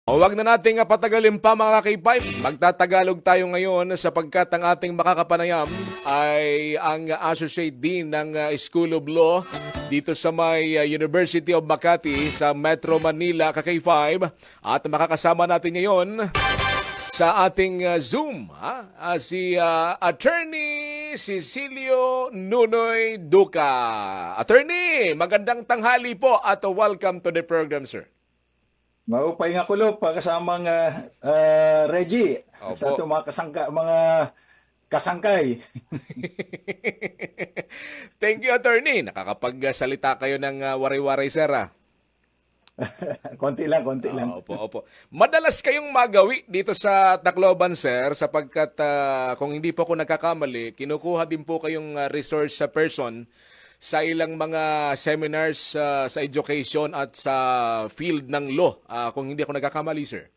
Huwag na nating patagalin pa mga K5. Magtatagalog tayo ngayon sapagkat ang ating makakapanayam ay ang Associate Dean ng School of Law dito sa may University of Makati sa Metro Manila, K5. At makakasama natin ngayon sa ating Zoom si Attorney Cecilio Nunoy Duca. Attorney, magandang tanghali po at welcome to the program, sir. Maupay nga kulo pagkasamang Reggie sa Opo. ato mga kasangkay. Thank you, attorney. Nakakapagsalita kayo ng waray-waray, sir. Konti lang, konti lang. Opo, opo. Madalas kayong magawi dito sa Tacloban, sir, sapagkat kung hindi po ako nagkakamali, kinukuha din po kayong resource person sa ilang mga seminars sa education at sa field ng law, kung hindi ako nagkakamali, sir.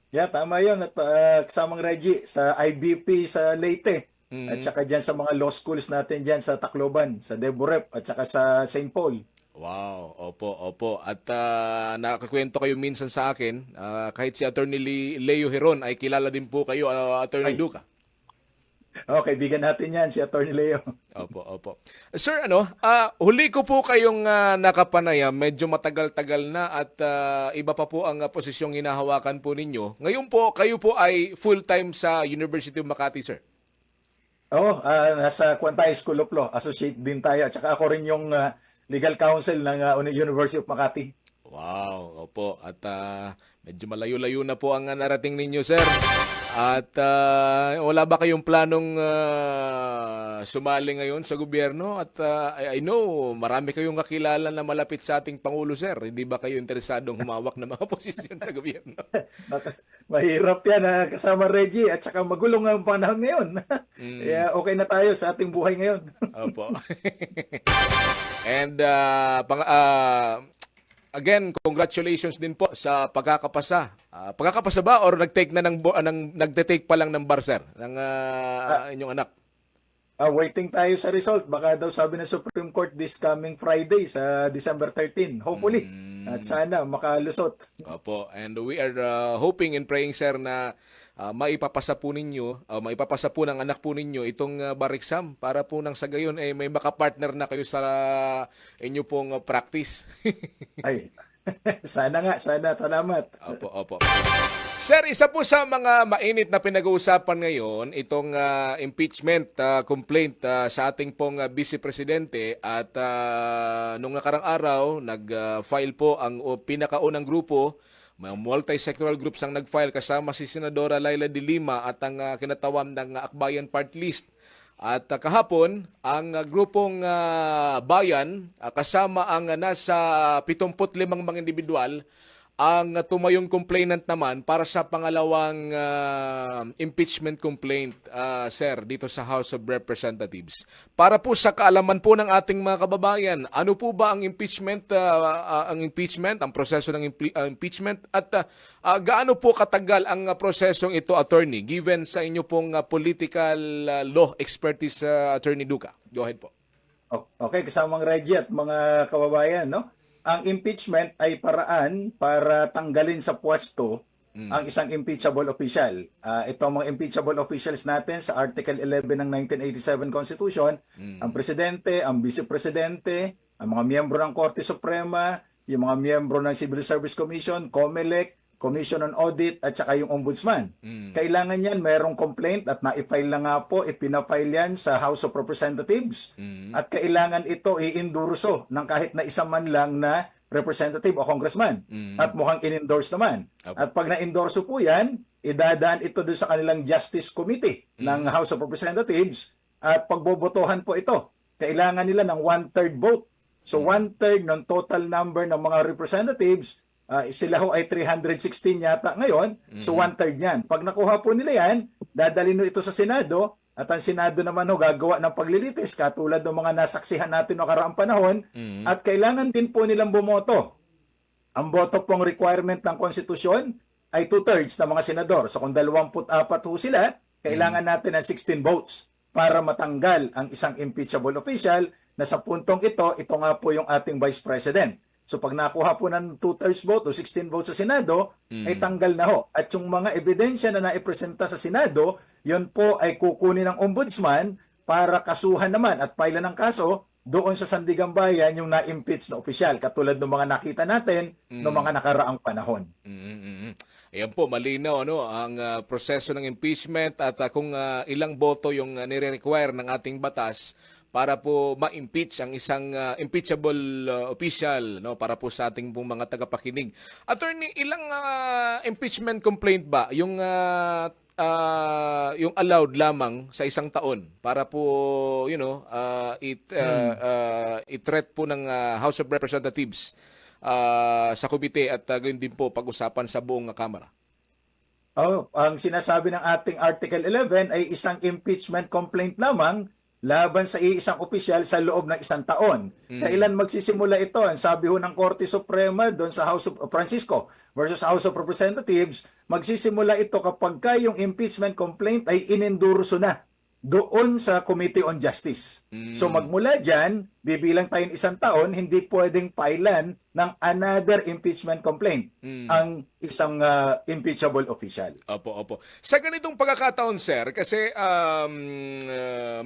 Yeah, tama yun. At kasamang Reggie sa IBP sa Leyte. At saka dyan sa mga law schools natin dyan sa Tacloban, sa Deborep at saka sa St. Paul. Wow, opo, opo. At nakakwento kayo minsan sa akin, kahit si Attorney Leo Heron ay kilala din po kayo, Attorney Ay. Duca. Okay, bigyan natin yan si Atty. Leo. Opo, opo. Sir, huli ko po kayong nakapanayam, medyo matagal-tagal na at iba pa po ang posisyong hinahawakan po ninyo. Ngayon po, kayo po ay full-time sa University of Makati, sir. Oo, nasa Kwantay School of Law. Associate din tayo. At saka ako rin yung legal counsel ng University of Makati. Wow, opo. At medyo malayo-layo na po ang narating ninyo, sir. At wala ba kayong planong sumali ngayon sa gobyerno? At I know, marami kayong kakilala na malapit sa ating Pangulo, sir. Hindi ba kayo interesadong humawak ng mga posisyon sa gobyerno? Mahirap yan kasama Reggie at saka magulong ang panahon ngayon. Kaya okay na tayo sa ating buhay ngayon. Opo. And again, congratulations din po sa pagkakapasa. Pagkakapasa ba or nagte-take pa lang ng bar, sir, ng inyong anak? Waiting tayo sa result. Baka daw sabi ng Supreme Court this coming Friday sa December 13. Hopefully. At sana makalusot. Opo. And we are hoping and praying, sir, na maipapasa po ninyo, maipapasa po ng anak po ninyo itong bar exam para po nang sa gayon may makapartner na kayo sa inyo pong practice. Ay, sana nga. Sana. Salamat. Opo, opo. Sir, isa po sa mga mainit na pinag-uusapan ngayon, itong impeachment complaint sa ating pong Vice Presidente at nung nakarang araw, nag-file po ang pinakaunang grupo, mga multi-sectoral groups ang nag-file kasama si Senadora Laila de Lima at ang kinatawag ng Akbayan Part List. At kahapon, ang grupong bayan kasama ang nasa 75 mga individual ang tumayong complainant naman para sa pangalawang impeachment complaint, sir, dito sa House of Representatives. Para po sa kaalaman po ng ating mga kababayan, ano po ba ang impeachment, ang proseso ng impeachment at gaano po katagal ang prosesong ito, attorney, given sa inyo pong political law expertise, Attorney Duca? Go ahead po. Okay, kasamang Reggie at mga kababayan, no? Ang impeachment ay paraan para tanggalin sa pwesto ang isang impeachable official. Ito ang mga impeachable officials natin sa Article 11 ng 1987 Constitution, ang presidente, ang vice-presidente, ang mga miyembro ng Korte Suprema, yung mga miyembro ng Civil Service Commission, COMELEC, Commission on Audit, at saka yung Ombudsman. Kailangan yan, mayroong complaint at na-file na nga po, ipina-file yan sa House of Representatives. At kailangan ito i-endorso ng kahit na isa man lang na representative o congressman. At mukhang in-endorse naman. At pag na-endorso po yan, idadaan ito doon sa kanilang Justice Committee ng House of Representatives at pagbobotohan po ito. Kailangan nila ng 1/3 vote. So 1/3 ng total number ng mga representatives, sila ho ay 316 yata ngayon, so 1/3 yan. Pag nakuha po nila yan, dadalhin ito sa Senado, at ang Senado naman ho gagawa ng paglilitis, katulad ng mga nasaksihan natin noong karaang panahon, at kailangan din po nilang bumoto. Ang boto pong requirement ng konstitusyon ay 2/3 ng mga senador. So kung 24 ho sila, kailangan natin ng 16 votes para matanggal ang isang impeachable official na sa puntong ito nga po yung ating Vice President. So pag nakuha po ng 2/3 vote o 16 votes sa Senado, ay tanggal na ho. At yung mga ebidensya na naipresenta sa Senado, yun po ay kukunin ng ombudsman para kasuhan naman at pailan ng kaso doon sa Sandigan Bayan yung na-impeach na opisyal, katulad ng mga nakita natin noong mga nakaraang panahon. Ayan po, malinaw ang proseso ng impeachment at kung ilang boto yung nire-require ng ating batas para po ma-impeach ang isang impeachable official para po sa ating pong mga tagapakinig. Attorney, ilang impeachment complaint ba yung allowed lamang sa isang taon para po i-threat po ng House of Representatives sa komite at gayon din po pag-usapan sa buong Kamara? Ang sinasabi ng ating Article 11 ay isang impeachment complaint lamang laban sa iisang opisyal sa loob ng isang taon. Kailan magsisimula ito? Ang sabi ho ng Korte Suprema doon sa House of Francisco versus House of Representatives, magsisimula ito kapag yung impeachment complaint ay inendurso na doon sa Committee on Justice. So magmula dyan, bibilang tayo isang taon, hindi pwedeng pailan ng another impeachment complaint ang isang impeachable official. Opo. Sa ganitong pagkakataon, sir, kasi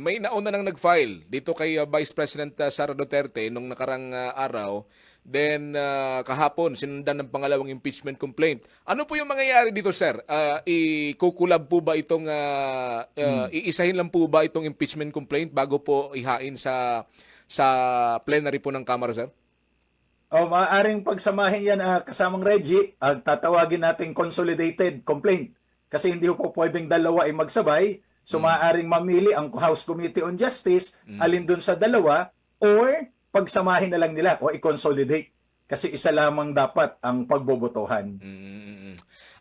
may nauna nang nag-file dito kay Vice President Sara Duterte nung nakarang araw. Then, kahapon, sinundan ng pangalawang impeachment complaint. Ano po yung mangyayari dito, sir? Ikukulab po ba itong, iisahin lang po ba itong impeachment complaint bago po ihain sa plenary po ng Kamara, sir? Maaaring pagsamahin yan kasamang Reggie, tatawagin natin consolidated complaint. Kasi hindi po pwedeng dalawa ay magsabay. So maaaring mamili ang House Committee on Justice, alin dun sa dalawa, or pagsamahin na lang nila o i-consolidate. Kasi isa lamang dapat ang pagbobotohan.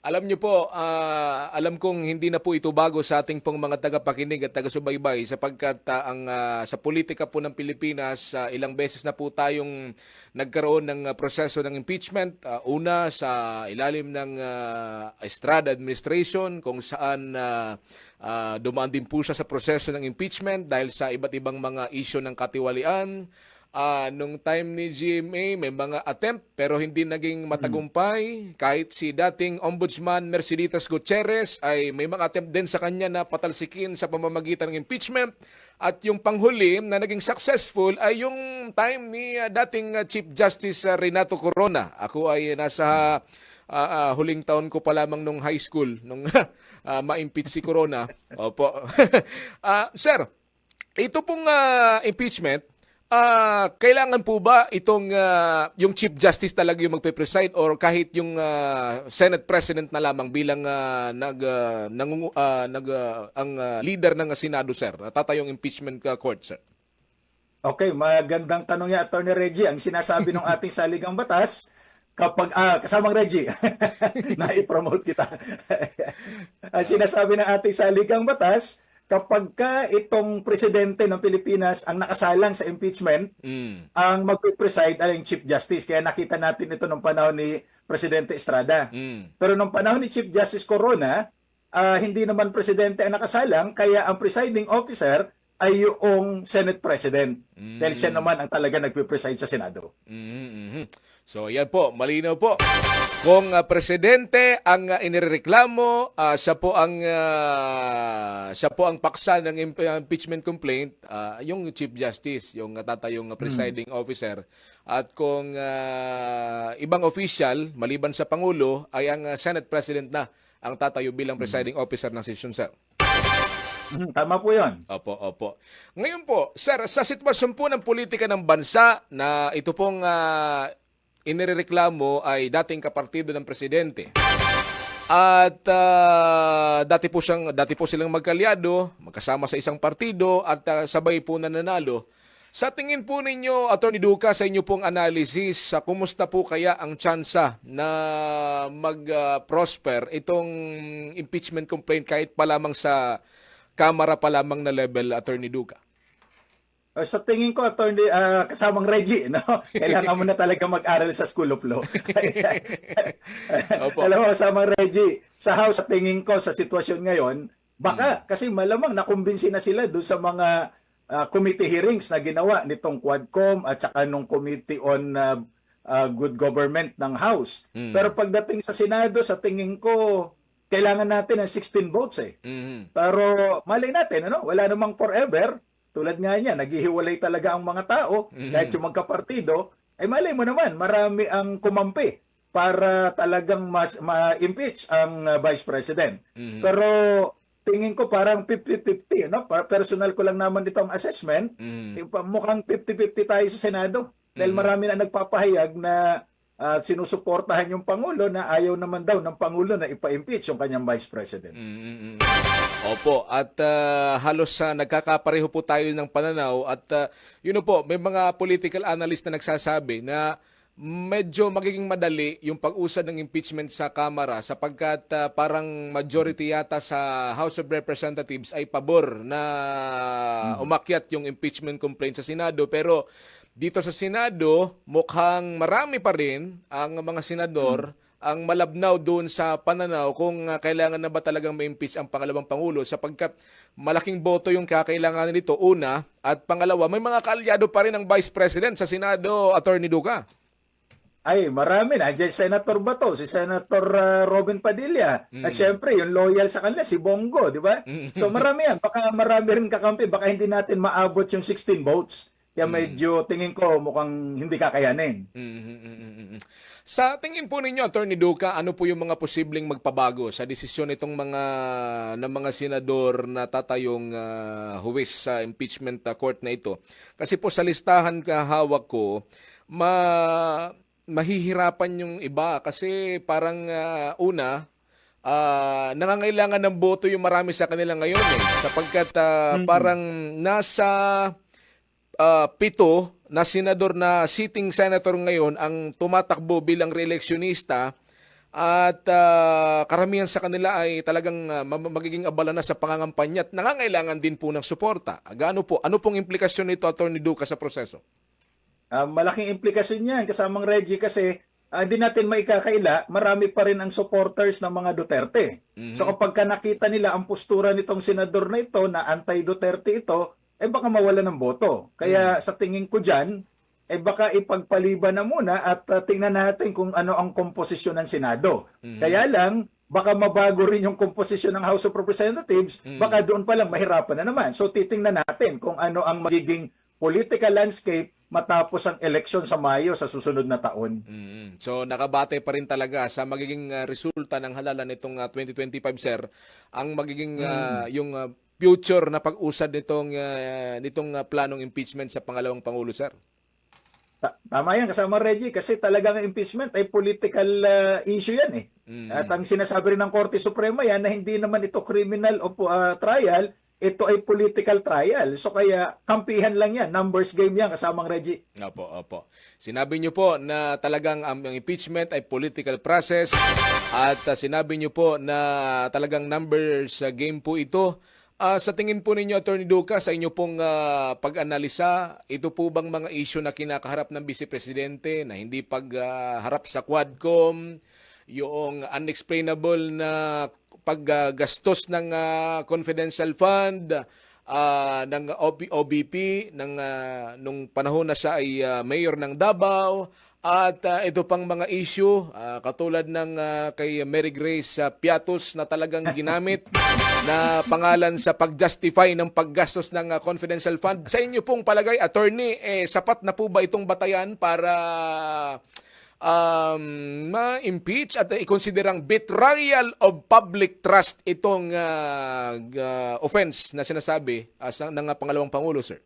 Alam niyo po, alam kong hindi na po ito bago sa ating pong mga tagapakinig at taga-subaybay sapagkat sa politika po ng Pilipinas, ilang beses na po tayong nagkaroon ng proseso ng impeachment. Una sa ilalim ng Estrada administration kung saan dumaan din po siya sa proseso ng impeachment dahil sa iba't ibang mga isyu ng katiwalian. Nung time ni GMA, may mga attempt pero hindi naging matagumpay. Kahit si dating Ombudsman Merceditas Gutierrez ay may mga attempt din sa kanya na patalsikin sa pamamagitan ng impeachment. At yung panghuli na naging successful ay yung time ni dating Chief Justice Renato Corona. Ako ay nasa huling taon ko pa lamang nung high school nung ma-impeach si Corona. Opo. Sir, ito pong impeachment, kailangan po ba itong yung Chief Justice talaga yung magpe-preside or kahit yung Senate President na lamang bilang ang leader ng Senado, sir? Tatayong impeachment court, sir. Okay, magandang tanong yan, Attorney Reggie. Ang sinasabi ng ating saligang batas, kapag kasamang Reggie, na-promote kita. Ang sinasabi ng ating saligang batas, kapag itong presidente ng Pilipinas ang nakasalang sa impeachment, ang magpe-preside ay yung Chief Justice. Kaya nakita natin ito nung panahon ni Presidente Estrada. Pero nung panahon ni Chief Justice Corona, hindi naman presidente ang nakasalang, kaya ang presiding officer ay yung Senate President. Dahil siya naman ang talaga nagpe-preside sa Senado. So yan po, malinaw po. Kung presidente ang inireklamo, siya po ang paksa ng impeachment complaint, yung Chief Justice, yung tatayong presiding officer. At kung ibang official, maliban sa Pangulo, ay ang Senate President na ang tatayo bilang presiding officer ng session, sir. Tama po yun. Opo. Ngayon po, sir, sa sitwasyon po ng politika ng bansa na ito pong inireklamo ay dating kapartido ng presidente. At dati po silang magkalyado, magkasama sa isang partido at sabay po nananalo. Sa tingin po ninyo, Attorney Duca, sa inyo pong analysis, kumusta po kaya ang tsansa na mag-prosper itong impeachment complaint kahit pa lamang sa Kamara pa lamang na level, Attorney Duca? Sa tingin ko, Attorney, kasamang Reggie, no? Kailangan mo na talaga mag-aral sa School of Law. Alam mo, kasamang Reggie, sa House, sa tingin ko, sa sitwasyon ngayon, baka, kasi malamang nakumbinsi na sila doon sa mga committee hearings na ginawa nitong Quadcom at saka nung Committee on good government ng House. Mm. Pero pagdating sa Senado, sa tingin ko, kailangan natin ng 16 votes eh. Mhm. Pero malay natin, ano? Wala namang forever. Tulad nga niya, naghihiwalay talaga ang mga tao, kahit yung magkapartido, ay malay mo naman, marami ang kumampi para talagang ma-impeach ang Vice President. Pero tingin ko parang 50-50, no? Personal ko lang naman itong assessment. Mukhang 50-50 tayo sa Senado. Dahil marami na nagpapahayag na sinusuportahan yung Pangulo na ayaw naman daw ng Pangulo na ipa-impeach yung kanyang Vice President. Opo, at halos nagkakapareho po tayo ng pananaw at yun po, may mga political analyst na nagsasabi na medyo magiging madali yung pag-usad ng impeachment sa Kamara sapagkat parang majority yata sa House of Representatives ay pabor na umakyat yung impeachment complaint sa Senado, pero dito sa Senado mukhang marami pa rin ang mga senador ang malabnaw doon sa pananaw kung kailangan na ba talagang ma-impeach ang pangalawang Pangulo sapagkat malaking boto yung kakailanganin nito, una, at pangalawa, may mga kaalyado pa rin ang Vice President sa Senado, Attorney Duca. Ay, marami na. Diyan Senator Bato, si Senator Robin Padilla. At syempre, yung loyal sa kanila, si Bongo, di ba? So marami yan. Baka marami rin kakampi. Baka hindi natin maabot yung 16 votes. Kaya medyo tingin ko mukhang hindi kakayanin. Sa tingin po ninyo, Attorney Duca, ano po yung mga posibleng magpabago sa desisyon itong ng mga senador na tatayong huwis sa impeachment court na ito? Kasi po sa listahan kahawak ko, mahihirapan yung iba kasi parang una, nangangailangan ng boto yung marami sa kanila ngayon sapagkat parang nasa 7 na senador na sitting senator ngayon ang tumatakbo bilang reeleksyonista at karamihan sa kanila ay talagang magiging abala na sa pangangampanya at nangangailangan din po ng suporta. Ano pong implikasyon nito, Attorney Duca, sa proseso? Malaking implikasyon yan kasamang Reggie kasi hindi natin maikakaila, marami pa rin ang supporters ng mga Duterte. So kapag nakita nila ang postura nitong senador na ito na anti-Duterte ito, baka mawala ng boto. Kaya sa tingin ko dyan, baka ipagpaliban na muna at tingnan natin kung ano ang komposisyon ng Senado. Kaya lang, baka mabago rin yung komposisyon ng House of Representatives, baka doon pa lang mahirapan na naman. So titingnan natin kung ano ang magiging political landscape matapos ang eleksyon sa Mayo sa susunod na taon. So nakabate pa rin talaga sa magiging resulta ng halalan nitong 2025, sir, ang magiging yung future na pag-usad nitong planong impeachment sa pangalawang Pangulo, sir. Tama yan, kasama Reggie, kasi talagang impeachment ay political issue yan eh. At ang sinasabi rin ng Korte Suprema yan na hindi naman ito criminal o trial, ito ay political trial. So kaya kampihan lang yan, numbers game yan, kasamang Reggie. Opo. Sinabi niyo po na talagang ang impeachment ay political process at sinabi niyo po na talagang numbers game po ito. Sa tingin po ninyo, Attorney Duca, sa inyo pong pag-analisa, ito po bang mga issue na kinakaharap ng Vice Presidente na hindi pagharap sa Quadcom, yung unexplainable na paggastos ng confidential fund ng OBP nung panahon na siya ay mayor ng Davao, at ito pang mga issue katulad ng kay Mary Grace Piatos na talagang ginamit na pangalan sa pag-justify ng paggastos ng confidential fund. Sa inyo pong palagay, Attorney, sapat na po ba itong batayan para ma-impeach at i-considerang betrayal of public trust itong offense na sinasabi ng pangalawang Pangulo, sir?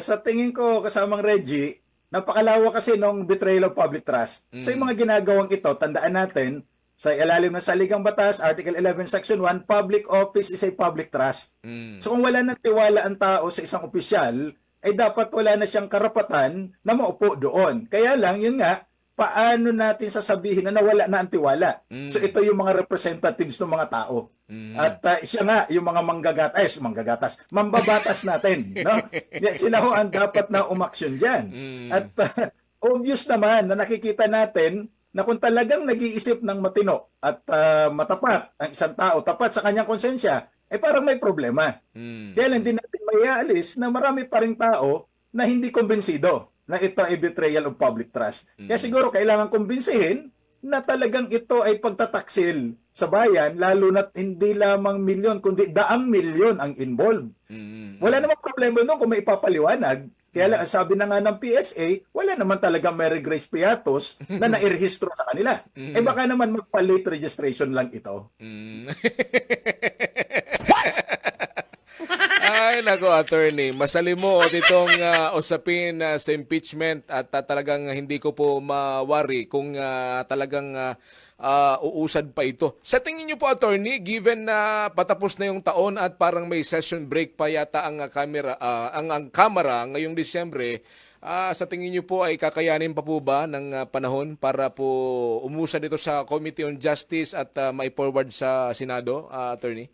Sa tingin ko, kasamang Reggie, napakalawa kasi ng betrayal of public trust. So yung mga ginagawang ito, tandaan natin, sa ilalim ng Saligang Batas, Article 11, Section 1, public office is a public trust. So kung wala ng tiwala ang tao sa isang opisyal, ay dapat wala na siyang karapatan na maupo doon. Kaya lang, yun nga, paano natin sasabihin na nawala na ang tiwala? So ito yung mga representatives ng mga tao. At siya nga, yung mga mambabatas natin. No? Sila ho ang dapat na umaksyon dyan. At obvious naman na nakikita natin na kung talagang nag-iisip ng matino at matapat ang isang tao, tapat sa kanyang konsensya, parang may problema. Kaya lang din natin maialis na marami pa rin tao na hindi kumbensido. na ito ay betrayal of public trust. Kaya siguro kailangan kumbinsihin na talagang ito ay pagtataksil sa bayan, lalo na hindi lamang milyon, kundi daang milyon ang involved. Wala namang problema doon kung may ipapaliwanag. Kaya lang, sabi na nga ng PSA, wala naman talaga Mary Grace Piatos na nairehistro sa kanila. Eh baka naman magpa-late registration lang ito. Ay, nako, attorney. Masalimuot itong usapin sa impeachment at talagang hindi ko po mawari kung talagang uusad pa ito. Sa tingin niyo po, attorney, given na patapos na yung taon at parang may session break pa yata ang kamera ngayong Disyembre, sa tingin niyo po ay kakayanin pa po ba ng panahon para po umusad ito sa Committee on Justice at may forward sa Senado, attorney?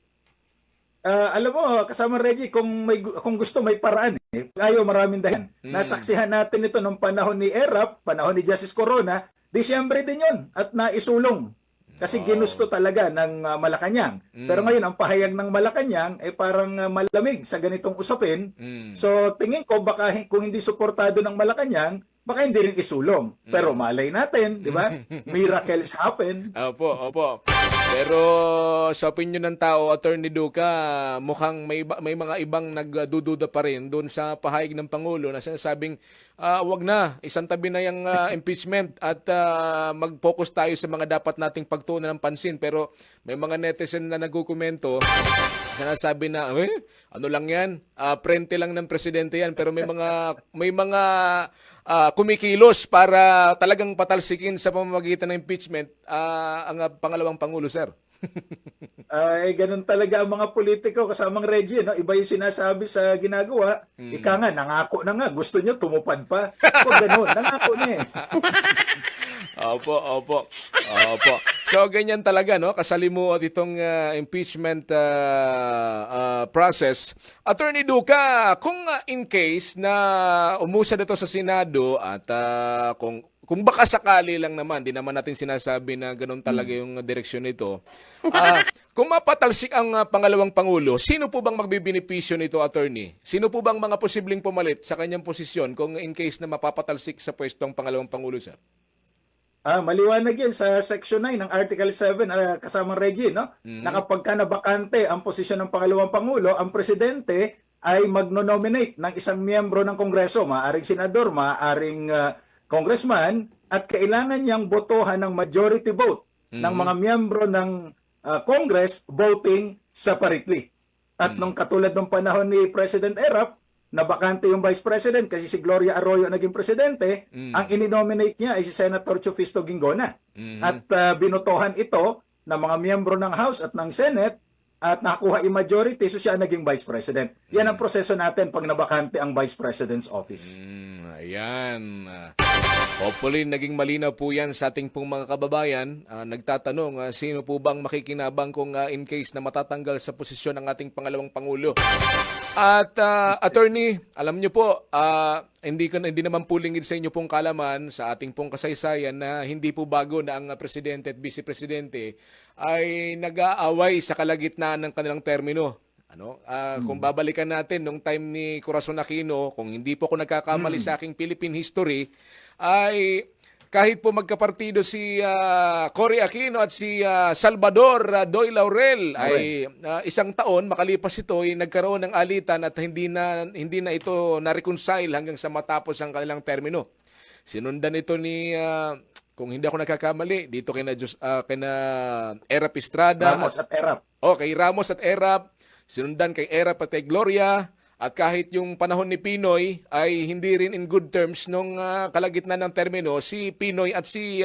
Alam mo, kasama Reggie, kung gusto may paraan eh. Ayaw maraming dahilan. Nasaksihan natin ito nung panahon ni ERAP, panahon ni Justice Corona, Disyembre din yun at naisulong. Kasi ginusto talaga ng Malacanang. Pero ngayon, ang pahayag ng Malacanang ay parang malamig sa ganitong usapin. So tingin ko baka kung hindi suportado ng Malacanang, baka hindi rin isulong. Pero malay natin, di ba? Miracles happen. Opo. Pero sa opinion ng tao, Attorney Duca, mukhang may mga ibang nagdududa pa rin doon sa pahayag ng Pangulo na sinasabing wag na, isang tabi na yung impeachment at mag-focus tayo sa mga dapat nating pagtuunan ng pansin. Pero may mga netizen na nagkukomento, sinasabi na, ano lang yan, prente lang ng presidente yan, pero may mga kumikilos para talagang patalsikin sa pamamagitan ng impeachment ang pangalawang Pangulo, sir. Ganun talaga ang mga politiko kasamang Reggie, no? Iba yung sinasabi sa ginagawa. Ika nga, nangako na nga. Gusto nyo, tumupad pa. So, ganun. Nangako na eh. Opo. So, ganyan talaga, no? Kasalimuot itong impeachment process. Attorney Duca, kung in case na umusad ito sa Senado at kung baka sakali lang naman, di naman natin sinasabi na ganun talaga yung direksyon nito. Kung mapatalsik ang pangalawang Pangulo, sino po bang magbibenepisyo nito, attorney? Sino po bang mga posibleng pumalit sa kanyang posisyon kung in case na mapapatalsik sa pwestong pangalawang Pangulo, sir? Maliwanag yan sa Section 9 ng Article 7, kasamang Reggie, no? Na kapag ka nabakante ang posisyon ng pangalawang Pangulo, ang presidente ay magno-nominate ng isang miyembro ng Kongreso, maaaring senador, maaaring congressman, at kailangan niyang botohan ng majority vote ng mga miyembro ng Congress voting separately. At nung katulad ng panahon ni President Erap, nabakante yung Vice President kasi si Gloria Arroyo naging presidente, ang ininominate niya ay si Senator Chufisto Ginggona. At binotohan ito ng mga miyembro ng House at ng Senate at nakakuha yung majority, so siya naging Vice President. Yan ang proseso natin pag nabakante ang Vice President's office. Ayan. Hopefully, naging malinaw po yan sa ating pong mga kababayan. Nagtatanong, sino po bang makikinabang kung in case na matatanggal sa posisyon ng ating pangalawang Pangulo? At attorney, alam niyo po, hindi naman po lingid sa inyo pong kalaman sa ating pong kasaysayan na hindi po bago na ang presidente at vice presidente ay nag-aaway sa kalagitnaan ng kanilang termino. Kung babalikan natin nung time ni Corazon Aquino, kung hindi po ako nagkakamali sa aking Philippine history, ay kahit po magkapartido si Cory Aquino at si Salvador Doy Laurel ay isang taon makalipas ito ay nagkaroon ng alitan at hindi na ito na-reconcile hanggang sa matapos ang kanilang termino. Sinundan ito ni kung hindi ako nagkakamali dito kina Erap Estrada Ramos at Erap. Kay Ramos at Erap, sinundan kay Erap at kay Gloria. At kahit yung panahon ni Pinoy ay hindi rin in good terms nung kalagitnaan ng termino, si Pinoy at si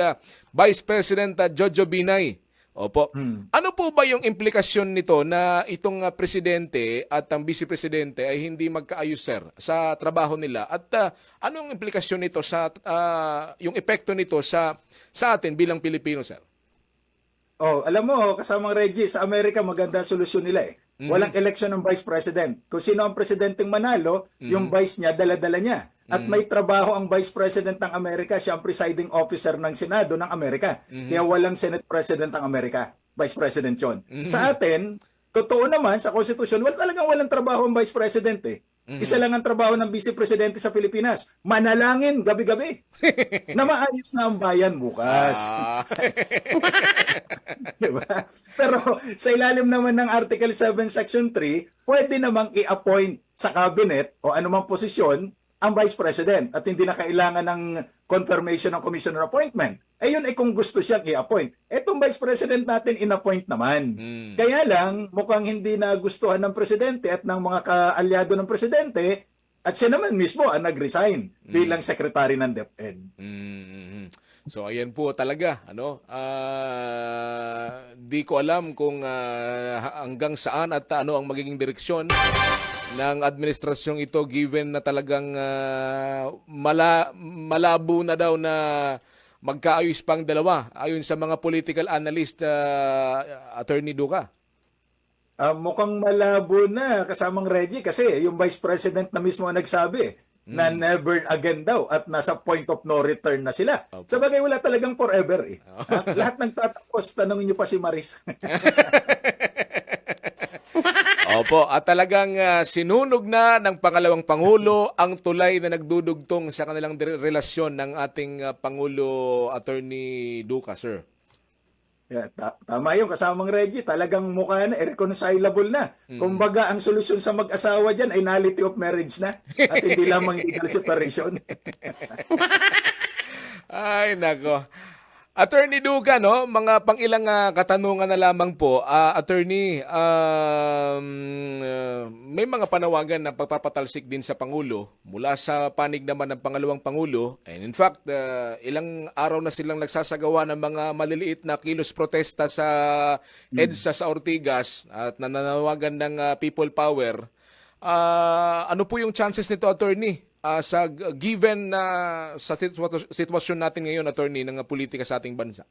Vice President Jojo Binay. Opo. Ano po ba yung implikasyon nito na itong presidente at ang vice presidente ay hindi magkaayos, sir, sa trabaho nila? At anong implikasyon nito sa yung epekto nito sa atin bilang Pilipino, sir? Alam mo, kasamang Reggie, sa Amerika maganda solusyon nila eh. Walang election ng vice president. Kung sino ang presidenteng manalo, yung vice niya, dala-dala niya. At may trabaho ang vice president ng Amerika, siya ang presiding officer ng Senado ng Amerika. Kaya walang Senate president ng Amerika. Vice president yun. Sa atin, totoo naman, sa konstitusyon, talagang walang trabaho ang vice president eh. Isa lang ang trabaho ng Vice Presidente sa Pilipinas, manalangin gabi-gabi na maayos na ang bayan bukas. Ah. Diba? Pero sa ilalim naman ng Article 7, Section 3, pwede namang i-appoint sa cabinet o anumang posisyon ang Vice President at hindi na kailangan ng confirmation ng Commissioner Appointment. Yun kung gusto siyang i-appoint. Etong Vice President natin in-appoint naman. Kaya lang, mukhang hindi nagustuhan ng Presidente at ng mga kaalyado ng Presidente at siya naman mismo ang nag-resign bilang Secretary ng DepEd. So ayan po talaga, di ko alam kung hanggang saan at ano ang magiging direksyon ng administrasyong ito given na talagang malabo na daw na magkaayos pang dalawa ayon sa mga political analyst, Attorney Duca. Mukhang malabo na kasamang Reggie kasi yung Vice President na mismo ang nagsabi na never again daw at nasa point of no return na sila. Sabagay wala talagang forever eh. Lahat ng tatapos, tanongin niyo pa si Maris. Opo, at talagang sinunog na ng pangalawang Pangulo ang tulay na nagdudugtong sa kanilang relasyon ng ating Pangulo, Attorney Duca, sir. Yeah, tama yung kasamang Reggie. Talagang mukha na, irreconcilable na. Kumbaga, ang solusyon sa mag-asawa dyan ay nullity of marriage na at hindi lamang legal separation. Ay, nako. Attorney Duca, mga pangilang katanungan na lamang po. Attorney, may mga panawagan na pagpapatalsik din sa Pangulo mula sa panig naman ng pangalawang Pangulo. And in fact, ilang araw na silang nagsasagawa ng mga maliliit na kilos protesta sa EDSA sa Ortigas at nananawagan ng people power. Ano po yung chances nito, Attorney? Sa given sa sitwasyon natin ngayon, Attorney, ng politika sa ating bansa?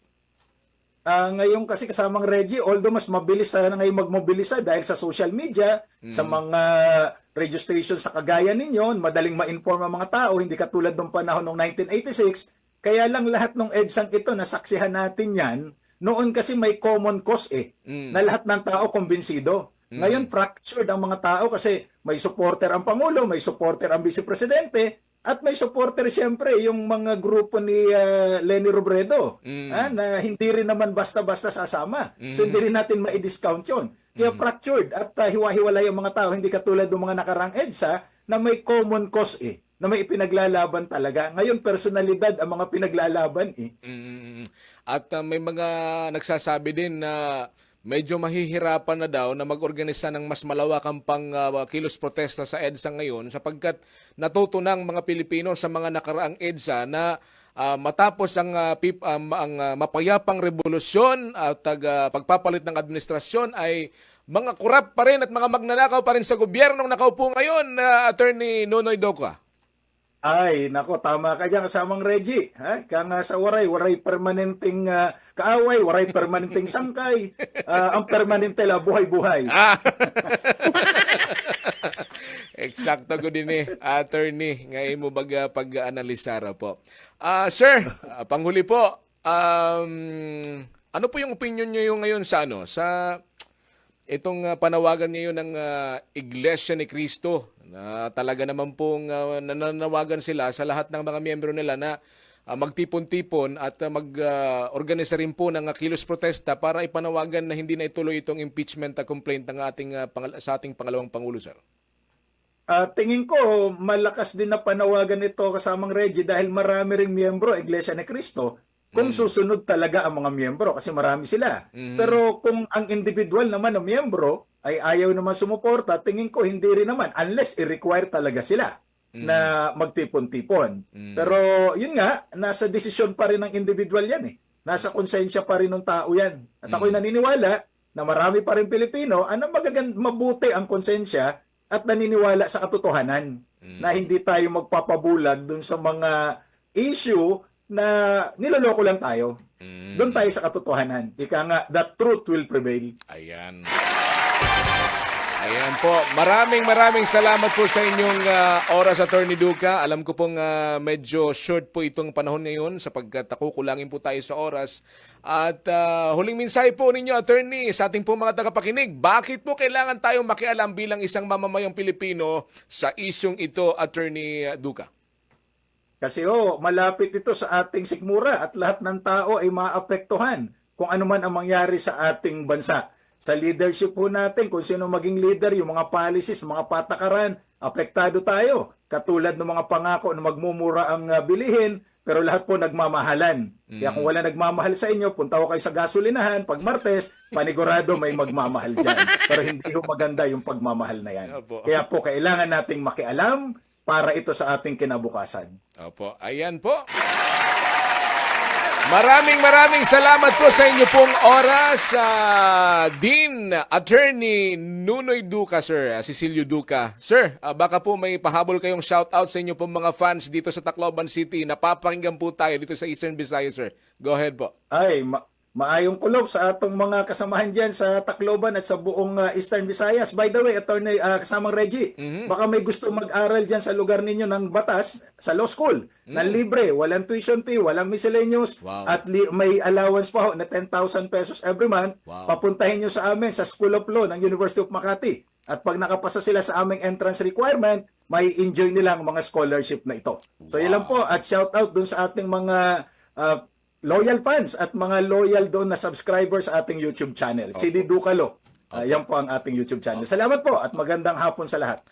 Ngayon kasi kasamang Reggie, although mas mabilis na ngayon magmobilisa dahil sa social media, sa mga radio stations sa kagaya ninyo, madaling ma-inform ang mga tao, hindi katulad ng panahon ng 1986. Kaya lang lahat ng EDSAng ito, nasaksihan natin yan, noon kasi may common cause na lahat ng tao kumbinsido. Ngayon, fractured ang mga tao kasi may supporter ang Pangulo, may supporter ang Vice Presidente, at may supporter siyempre yung mga grupo ni Leni Robredo na hindi rin naman basta-basta sasama. So hindi rin natin ma-discount yun. Kaya fractured at hiwa-hiwalay ang mga tao, hindi katulad ng mga nakarang EDSA na may common cause na may ipinaglalaban talaga. Ngayon, personalidad ang mga pinaglalaban At may mga nagsasabi din na medyo mahihirapan na daw na mag-organisa ng mas malawakang kilos protesta sa EDSA ngayon sapagkat natuto ng mga Pilipino sa mga nakaraang EDSA na matapos ang mapayapang revolusyon at pagpapalit ng administrasyon ay mga kurap pa rin at mga magnanakaw pa rin sa gobyernong nakaupo ngayon, Attorney Nonoy Duca. Ay, nako, tama ka dyan kasamang Reggie. Kaya nga sa waray permanenteng kaaway, waray permanenteng sangkay. Ang permanente la buhay-buhay. Eksakto ko din Attorney. Ngayon mo baga pag-analisara po. Sir, panghuli po, ano po yung opinion nyo yung ngayon sa itong panawagan ngayon ng Iglesia ni Cristo na talaga naman pong nananawagan sila sa lahat ng mga miyembro nila na magtipon-tipon at mag-organisa rin po ng kilos protesta para ipanawagan na hindi na ituloy itong impeachment complaint ng sa ating pangalawang Pangulo, sir? Tingin ko, malakas din na panawagan ito kasamang Reggie dahil marami ring miyembro Iglesia ni Cristo kung susunod talaga ang mga miyembro kasi marami sila. Pero kung ang individual naman ng miyembro ay ayaw naman sumuporta, tingin ko hindi rin naman unless i-require talaga sila na magtipon-tipon. Pero yun nga, nasa desisyon pa rin ng individual yan Nasa konsensya pa rin ng tao yan. At ako'y naniniwala na marami pa rin Pilipino na mabuti ang konsensya at naniniwala sa katotohanan na hindi tayo magpapabulag dun sa mga issue na niloloko lang tayo. Doon tayo sa katotohanan. Ika nga, the truth will prevail. Ayan. Ayan po. Maraming salamat po sa inyong oras, Attorney Duca. Alam ko pong medyo short po itong panahon ngayon sapagkat kukulangin po tayo sa oras. At huling mensahe po ninyo, Attorney, sa ating po mga tagapakinig. Bakit po kailangan tayong makialam bilang isang mamamayang Pilipino sa isyong ito, Attorney Duca? Kasi malapit ito sa ating sikmura at lahat ng tao ay maapektuhan kung ano man ang mangyari sa ating bansa. Sa leadership po natin, kung sino maging leader, yung mga policies, mga patakaran, apektado tayo. Katulad ng mga pangako na magmumura ang bilihin, pero lahat po nagmamahalan. Kaya kung wala nagmamahal sa inyo, punta ko kayo sa gasolinahan, pag Martes, panigurado may magmamahal dyan. Pero hindi ho maganda yung pagmamahal na yan. Opo. Kaya po, kailangan nating makialam para ito sa ating kinabukasan. Opo, ayan po. Maraming salamat po sa inyo pong oras, Dean Attorney Nunoy Duca, Sir, Cecilio Duca. Sir, baka po may pahabol kayong shoutout sa inyo pong mga fans dito sa Tacloban City. Napapakinggan po tayo dito sa Eastern Visayas, sir. Go ahead po. Ay, maayong kulob sa atong mga kasamahan dyan sa Tacloban at sa buong Eastern Visayas. By the way, Attorney, kasamang Reggie, baka may gusto mag-aral dyan sa lugar ninyo ng batas, sa law school, na libre, walang tuition fee, walang miscellaneous, at may allowance pa ho na 10,000 pesos every month. Papuntahin nyo sa amin sa School of Law ng University of Makati. At pag nakapasa sila sa aming entrance requirement, may enjoy nilang mga scholarship na ito. So, ilan po. At shout out dun sa ating mga loyal fans at mga loyal doon na subscribers sa ating YouTube channel. CD Ducalo. Yan po ang ating YouTube channel. Salamat po at magandang hapon sa lahat.